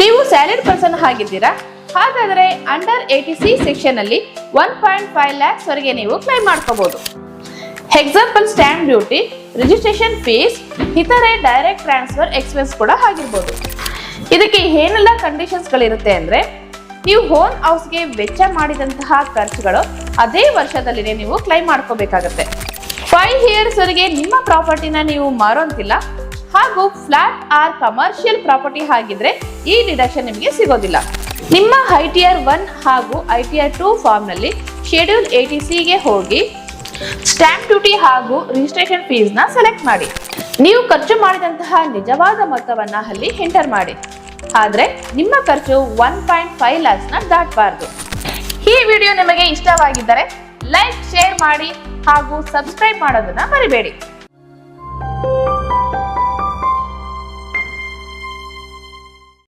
ನೀವು salaried person ಆಗಿದ್ದೀರಾ? ಹಾಗಾದರೆ ಅಂಡರ್ 80C ಸೆಕ್ಷನ್ ಅಲ್ಲಿ 1.5 lakhs ವರೆಗೆ ನೀವು ಕ್ಲೈಮ್ ಮಾಡ್ಕೋಬಹುದು. Example stamp duty, registration fees, ಇತರೆ ಡೈರೆಕ್ಟ್ ಟ್ರಾನ್ಸ್ಫರ್ ಎಕ್ಸ್ಪೆನ್ಸ್ ಕೂಡ ಆಗಿರ್ಬೋದು. ಇದಕ್ಕೆ ಏನೆಲ್ಲ ಕಂಡೀಷನ್ಸ್ ಗಳಿರುತ್ತೆ ಅಂದ್ರೆ, ನೀವು ಓನ್ ಹೌಸ್ಗೆ ವೆಚ್ಚ ಮಾಡಿದಂತಹ ಖರ್ಚುಗಳು ಅದೇ ವರ್ಷದಲ್ಲಿ ನೀವು ಕ್ಲೈಮ್ ಮಾಡ್ಕೋಬೇಕಾಗತ್ತೆ. 5 years ವರೆಗೆ ನಿಮ್ಮ ಪ್ರಾಪರ್ಟಿನ ನೀವು ಮಾರೋಂತಿಲ್ಲ, ಹಾಗೂ ಫ್ಲಾಟ್ ಆರ್ ಕಮರ್ಷಿಯಲ್ ಪ್ರಾಪರ್ಟಿ ಆಗಿದ್ರೆ ಈ ಡಿಡಕ್ಷನ್ ನಿಮಗೆ ಸಿಗೋದಿಲ್ಲ. ನಿಮ್ಮ ITR 1 ಹಾಗೂ ITR 2 ಫಾರ್ಮ್ ನಲ್ಲಿ ಶೆಡ್ಯೂಲ್ 80Cಗೆ ಹೋಗಿ ಸ್ಟ್ಯಾಂಪ್ ಡ್ಯೂಟಿ ಹಾಗೂ ರಿಜಿಸ್ಟ್ರೇಷನ್ ಫೀಸ್ ನ ಸೆಲೆಕ್ಟ್ ಮಾಡಿ. ನೀವು ಖರ್ಚು ಮಾಡಿದಂತಹ ನಿಜವಾದ ಮೊತ್ತವನ್ನ ಅಲ್ಲಿ ಎಂಟರ್ ಮಾಡಿ. ಆದ್ರೆ ನಿಮ್ಮ ಖರ್ಚು 1.5 lakhs ನ ದಾಟಬಾರದು. ಈ ವಿಡಿಯೋ ನಿಮಗೆ ಇಷ್ಟವಾಗಿದ್ದರೆ ಲೈಕ್, ಶೇರ್ ಮಾಡಿ ಹಾಗೂ ಸಬ್ಸ್ಕ್ರೈಬ್ ಮಾಡೋದನ್ನ ಮರಿಬೇಡಿ.